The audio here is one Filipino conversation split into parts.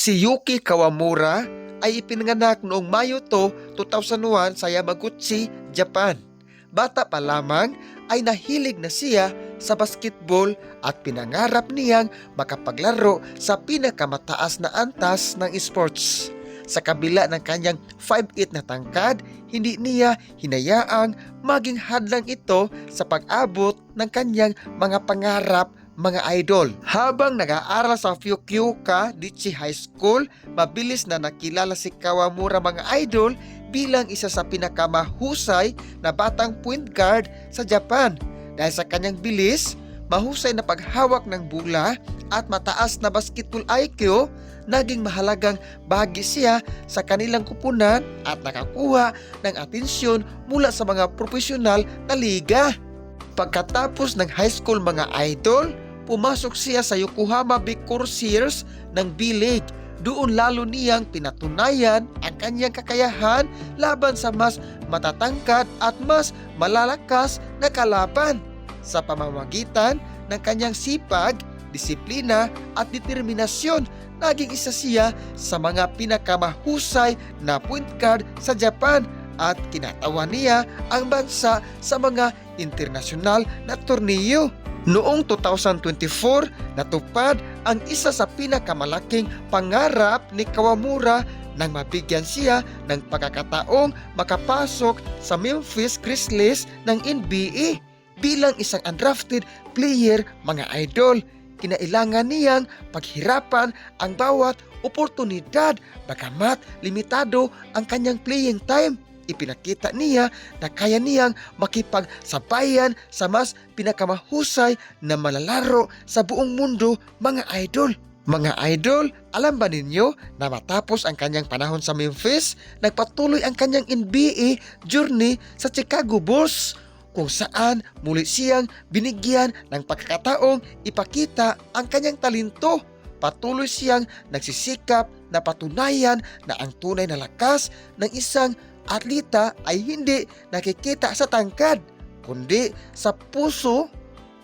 Si Yuki Kawamura ay ipinanganak noong Mayo 2001 sa Yamaguchi, Japan. Bata pa lamang ay nahilig na siya sa basketball at pinangarap niyang makapaglaro sa pinakamataas na antas ng sports. Sa kabila ng kanyang 5'8" na tangkad, hindi niya hinayaang maging hadlang ito sa pag-abot ng kanyang mga pangarap, mga idol. Habang nag-aaral sa Fukuoka Daiichi High School, mabilis na nakilala si Kawamura, mga idol, bilang isa sa pinakamahusay na batang point guard sa Japan. Dahil sa kanyang bilis, mahusay na paghawak ng bola at mataas na basketball IQ, naging mahalagang bahagi siya sa kanilang kupunan at nakakuha ng atensyon mula sa mga profesional na liga. Pagkatapos ng high school, mga idol, pumasok siya sa Yokohama Big Corsairs ng B-League. Doon lalo niyang pinatunayan ang kanyang kakayahan laban sa mas matatangkad at mas malalakas na kalaban. Sa pamamagitan ng kanyang sipag, disiplina at determinasyon, naging isa siya sa mga pinakamahusay na point guard sa Japan at kinatawan niya ang bansa sa mga internasyonal na torneo. Noong 2024, natupad ang isa sa pinakamalaking pangarap ni Kawamura nang mabigyan siya ng pagkakataong makapasok sa Memphis Grizzlies ng NBA bilang isang undrafted player, mga idol. Kinailangan niyang paghirapan ang bawat oportunidad bagamat limitado ang kanyang playing time. Ipinakita niya na kaya niyang makipagsabayan sa mas pinakamahusay na malalaro sa buong mundo, mga idol. Mga idol, alam ba ninyo na matapos ang kanyang panahon sa Memphis, nagpatuloy ang kanyang NBA journey sa Chicago Bulls, kung saan muli siyang binigyan ng pagkakataong ipakita ang kanyang talento. Patuloy siyang nagsisikap na patunayan na ang tunay na lakas ng isang atleta ay hindi nakikita sa tangkad, kundi sa puso,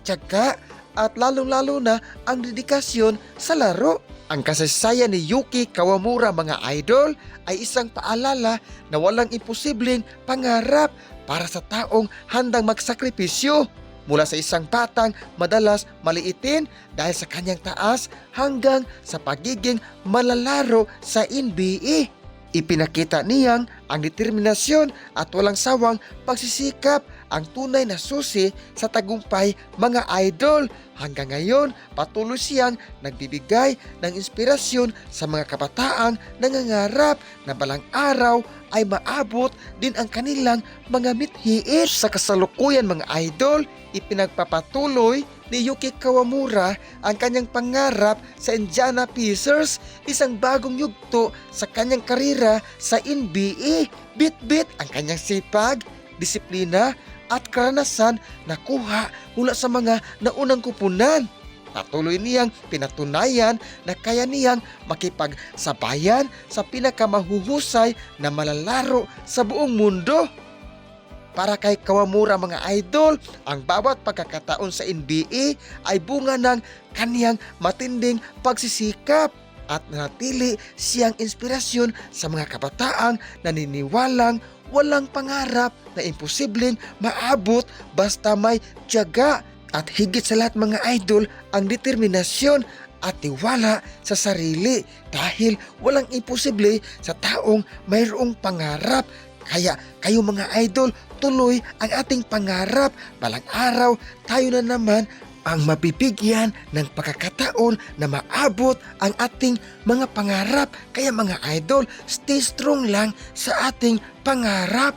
tiyaga at lalong-lalo na ang dedikasyon sa laro. Ang kasaysayan ni Yuki Kawamura, mga idol, ay isang paalala na walang imposibleng pangarap para sa taong handang magsakripisyo. Mula sa isang batang madalas maliitin dahil sa kanyang taas hanggang sa pagiging malalaro sa NBA. Ipinakita niyang ang determinasyon at walang sawang pagsisikap ang tunay na susi sa tagumpay, mga idol. Hanggang ngayon, patuloy siyang nagbibigay ng inspirasyon sa mga kabataang nangangarap na balang araw ay maabot din ang kanilang mga mithiin. Sa kasalukuyan, mga idol, ipinagpapatuloy ni Yuki Kawamura ang kanyang pangarap sa Indiana Pacers, isang bagong yugto sa kanyang karera sa NBA. Bit-bit ang kanyang sipag, disiplina at karanasan na kuha mula sa mga naunang kupunan. Patuloy niyang pinatunayan na kaya niyang makipagsabayan sa pinakamahuhusay na malalaro sa buong mundo. Para kay Kawamura, mga idol, ang bawat pagkakataon sa NBA ay bunga ng kaniyang matinding pagsisikap at nanatili siyang inspirasyon sa mga kabataang naniniwalang walang pangarap na imposibleng maabot basta may tiyaga. At higit sa lahat, mga idol, ang determinasyon at tiwala sa sarili, dahil walang imposible sa taong mayroong pangarap. Kaya kayo, mga idol, tuloy ang ating pangarap. Balang araw, tayo na naman ang mabibigyan ng pagkakataon na maabot ang ating mga pangarap. Kaya, mga idol, stay strong lang sa ating pangarap.